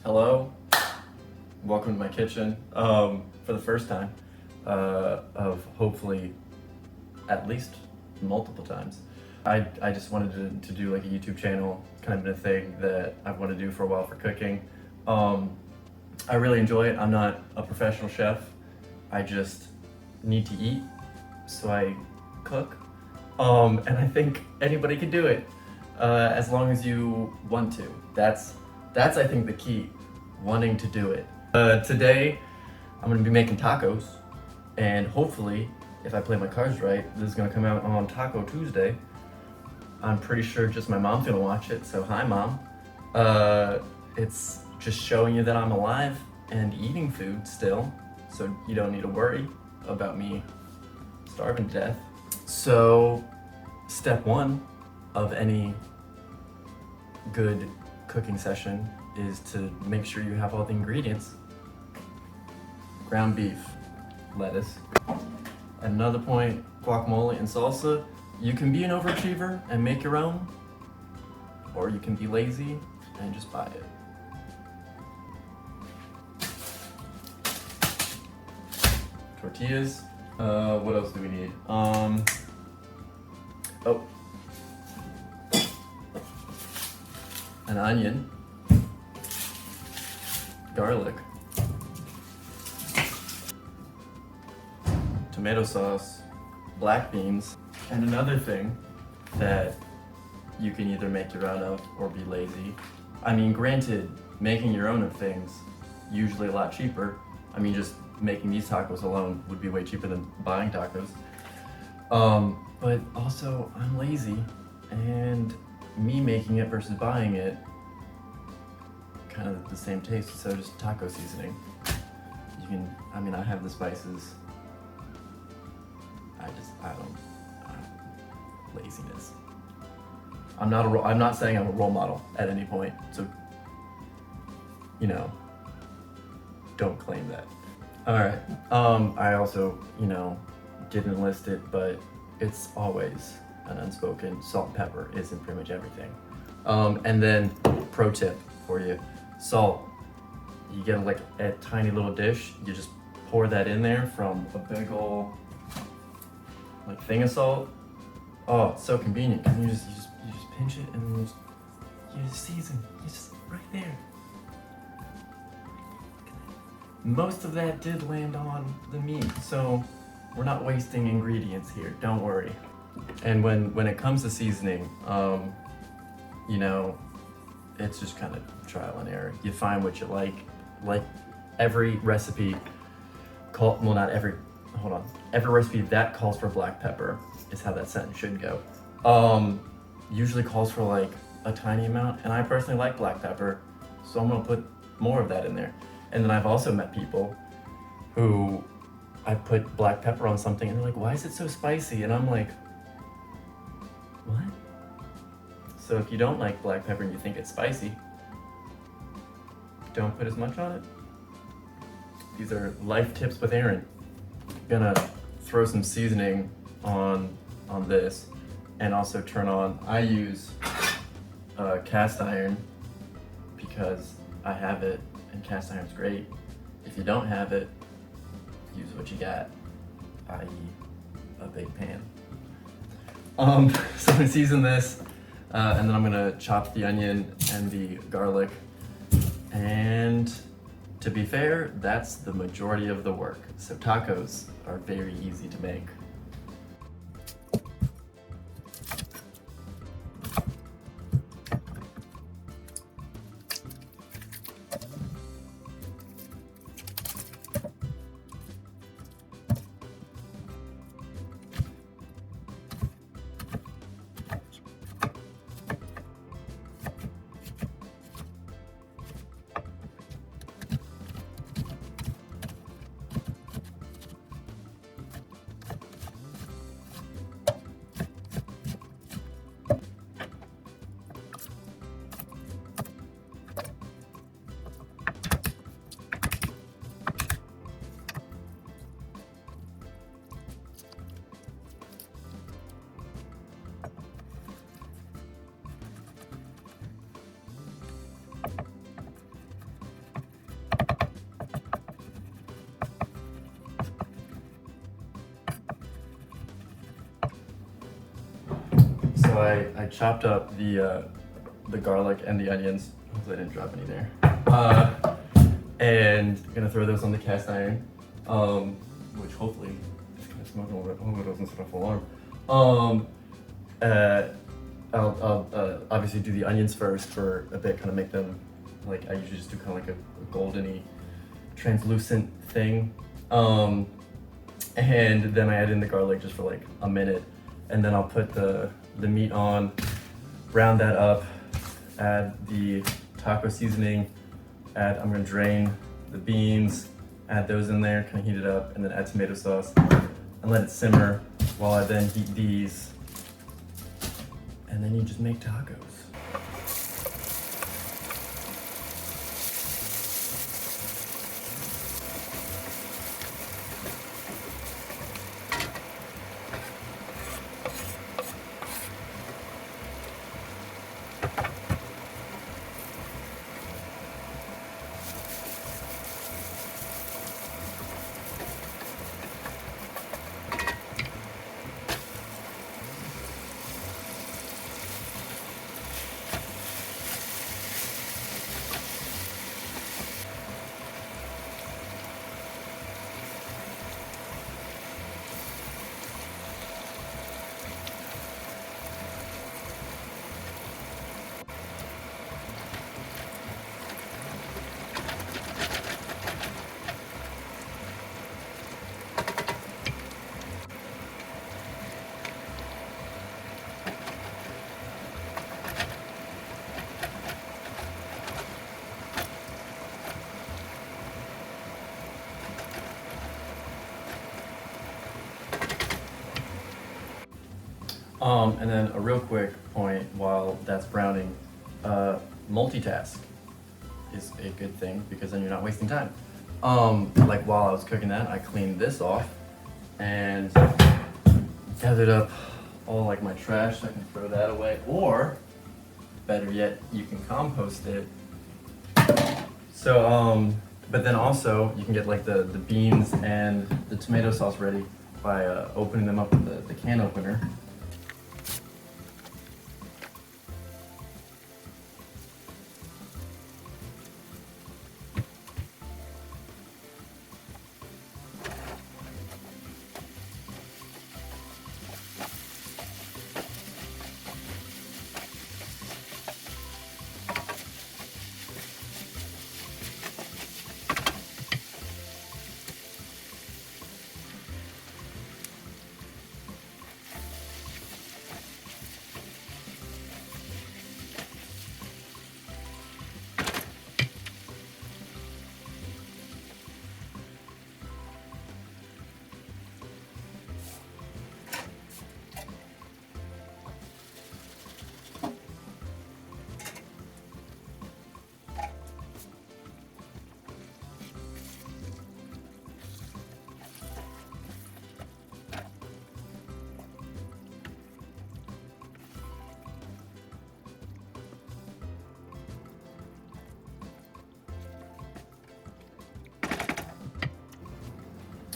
Hello, welcome to my kitchen for the first time of hopefully at least multiple times. I just wanted to do like a YouTube channel, kind of a thing that I've wanted to do for a while for cooking. I really enjoy it. I'm not a professional chef. I just need to eat, so I cook. And I think anybody can do it as long as you want to. That's I think the key, wanting to do it. Today I'm gonna be making tacos, and hopefully, if I play my cards right, this is gonna come out on Taco Tuesday. I'm pretty sure just my mom's gonna watch it, so hi mom. It's just showing you that I'm alive and eating food still, so you don't need to worry about me starving to death. So, step one of any good cooking session is to make sure you have all the ingredients. Ground beef, lettuce. At another point, guacamole and salsa. You can be an overachiever and make your own, or you can be lazy and just buy it. Tortillas. What else do we need? An onion, garlic, tomato sauce, black beans, and another thing that you can either make your own of or be lazy. I mean, granted, making your own of things usually a lot cheaper. I mean, just making these tacos alone would be way cheaper than buying tacos. But also, I'm lazy, and me making it versus buying it, kind of the same taste, so just taco seasoning. I have the spices. Laziness. I'm not saying I'm a role model at any point, so, don't claim that. Alright, I also, didn't list it, but it's always an unspoken salt and pepper is in pretty much everything. And then, pro tip for you, salt. You get like a tiny little dish, you just pour that in there from a big ol' like thing of salt. Oh, it's so convenient. You just pinch it and then you just season. It's just right there. Most of that did land on the meat, so we're not wasting ingredients here, don't worry. And when it comes to seasoning, it's just kind of trial and error. You find what you like. Like every recipe, every recipe that calls for black pepper is how that sentence should go. Usually calls for like a tiny amount, and I personally like black pepper, so I'm gonna put more of that in there. And then I've also met people who I put black pepper on something and they're like, why is it so spicy? And I'm like, what? So if you don't like black pepper and you think it's spicy, don't put as much on it. These are life tips with Aaron. Gonna throw some seasoning on this, and also turn on, I use cast iron because I have it, and cast iron's great. If you don't have it, use what you got, i.e. a big pan. So I'm gonna season this, and then I'm gonna chop the onion and the garlic, and to be fair, that's the majority of the work. So tacos are very easy to make. I chopped up the garlic and the onions. Hopefully I didn't drop any there. And I'm gonna throw those on the cast iron, which hopefully is gonna smoke a little bit. Oh, it doesn't set off alarm. I'll obviously do the onions first for a bit, kind of make them like I usually just do kind of like a goldeny, translucent thing. And then I add in the garlic just for like a minute, and then I'll put the meat on, brown that up, add the taco seasoning, I'm gonna drain the beans, add those in there, kind of heat it up, and then add tomato sauce and let it simmer while I then heat these. And then you just make tacos. And then a real quick point while that's browning, multitask is a good thing because then you're not wasting time. Like while I was cooking that, I cleaned this off and gathered up all like my trash so I can throw that away, or better yet, you can compost it. So, but then also you can get like the beans and the tomato sauce ready by opening them up with the can opener.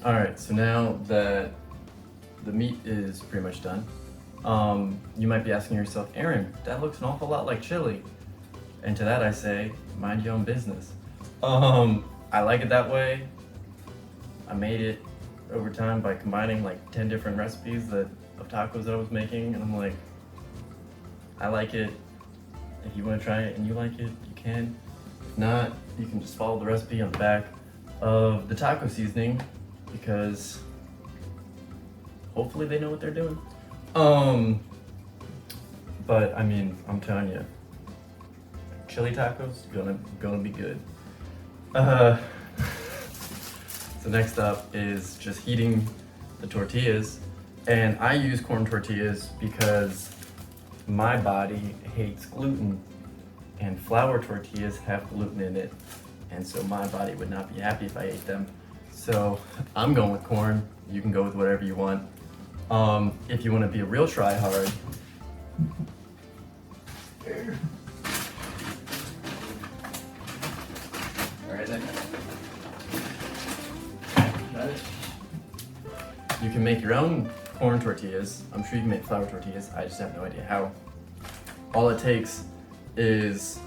All right, so now that the meat is pretty much done, you might be asking yourself, Aaron, that looks an awful lot like chili. And to that I say, mind your own business. I like it that way. I made it over time by combining like 10 different recipes of tacos that I was making, and I'm like, I like it. If you want to try it and you like it, you can. If not, you can just follow the recipe on the back of the taco seasoning, because hopefully they know what they're doing. But I mean, I'm telling you, chili tacos gonna be good. So next up is just heating the tortillas, and I use corn tortillas because my body hates gluten, and flour tortillas have gluten in it, and so my body would not be happy if I ate them. So I'm going with corn. You can go with whatever you want. If you want to be a real try-hard, all right, you can make your own corn tortillas. I'm sure you can make flour tortillas. I just have no idea how. All it takes is,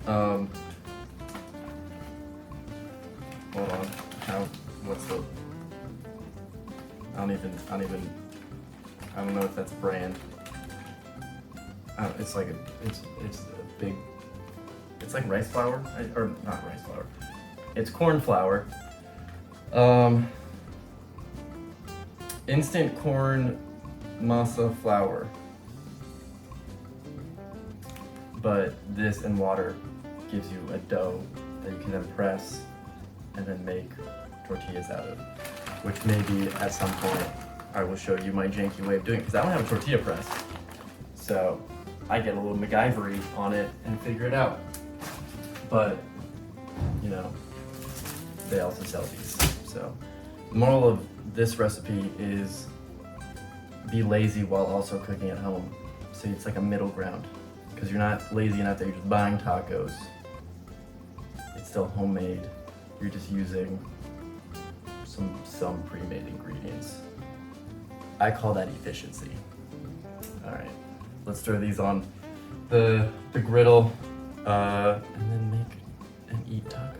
hold on, what's the, I don't know if that's brand. It's like it's a big, it's like rice flour, or not rice flour. It's corn flour. Instant corn masa flour. But this and water gives you a dough that you can then press and then make tortillas out of, which maybe at some point I will show you my janky way of doing it, because I don't have a tortilla press. So I get a little MacGyver-y on it and figure it out. But, you know, they also sell these. So the moral of this recipe is be lazy while also cooking at home. So it's like a middle ground, because you're not lazy enough that you're just buying tacos. It's still homemade. You're just using some pre-made ingredients. I call that efficiency. All right, let's throw these on the griddle and then make and eat tacos.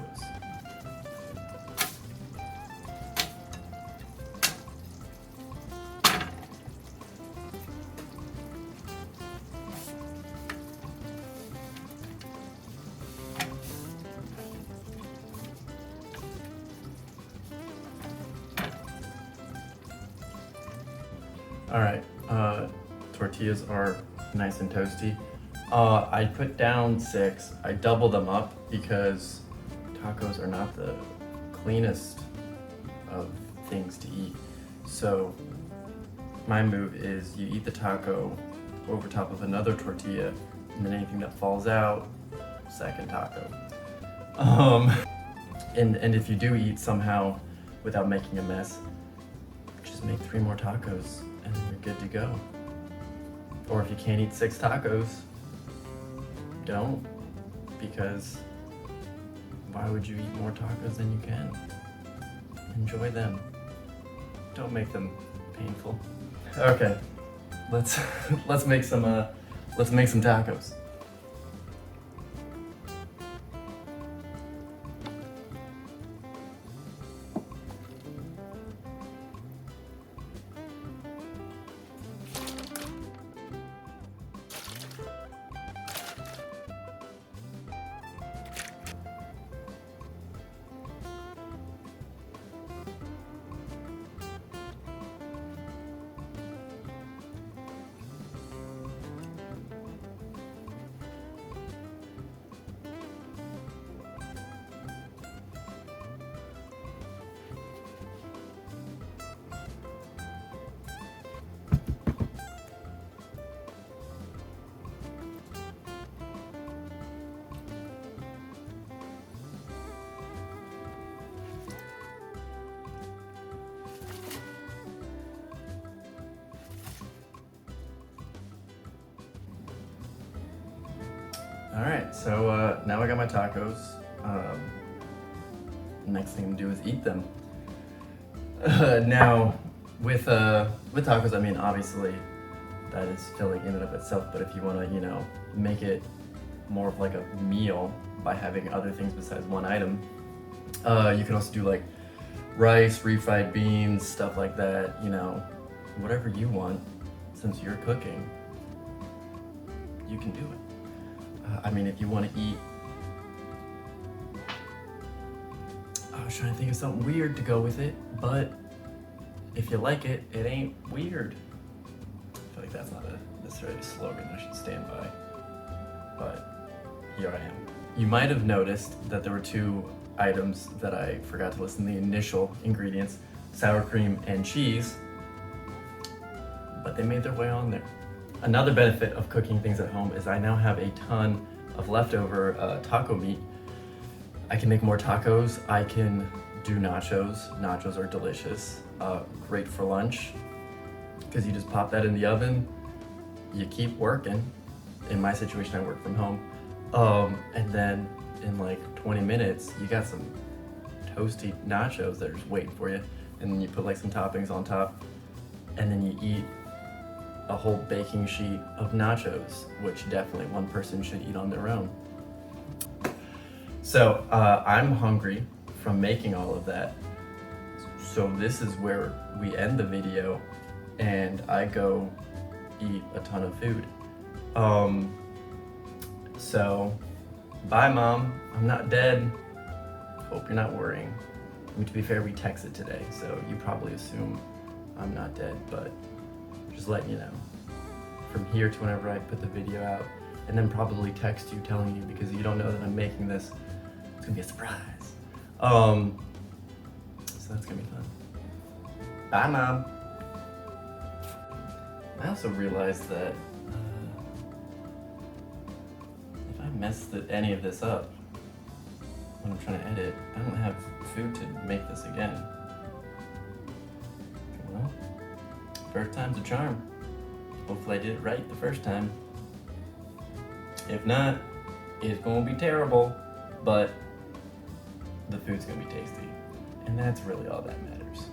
All right, tortillas are nice and toasty. I put down 6. I double them up because tacos are not the cleanest of things to eat. So my move is you eat the taco over top of another tortilla, and then anything that falls out, second taco. And if you do eat somehow without making a mess, just make 3 more tacos and then you're good to go. Or if you can't eat 6 tacos, don't, because why would you eat more tacos than you can? Enjoy them. Don't make them painful. Okay, let's make some tacos. All right, so now I got my tacos. Next thing to do is eat them. Now, with tacos, I mean, obviously, that is filling in and of itself. But if you want to, you know, make it more of like a meal by having other things besides one item, you can also do like rice, refried beans, stuff like that. You know, whatever you want. Since you're cooking, you can do it. I mean, if you want to eat, I was trying to think of something weird to go with it, but if you like it, it ain't weird. I feel like that's not necessarily a slogan I should stand by, but here I am. You might have noticed that there were 2 items that I forgot to list in the initial ingredients, sour cream and cheese, but they made their way on there. Another benefit of cooking things at home is I now have a ton of leftover taco meat. I can make more tacos. I can do nachos. Nachos are delicious. Great for lunch, because you just pop that in the oven, you keep working. In my situation, I work from home. And then in like 20 minutes, you got some toasty nachos that are just waiting for you. And then you put like some toppings on top. and then you eat a whole baking sheet of nachos, which definitely one person should eat on their own. So I'm hungry from making all of that. So this is where we end the video and I go eat a ton of food. So bye Mom, I'm not dead. Hope you're not worrying. I mean, to be fair, we texted today, so you probably assume I'm not dead, but just letting you know. From here to whenever I put the video out, and then probably text you telling you because you don't know that I'm making this. It's gonna be a surprise. So that's gonna be fun. Bye, Mom. I also realized that if I mess any of this up when I'm trying to edit, I don't have food to make this again. Well, first time's a charm. Hopefully I did it right the first time. If not, it's gonna be terrible, but the food's gonna be tasty. And that's really all that matters.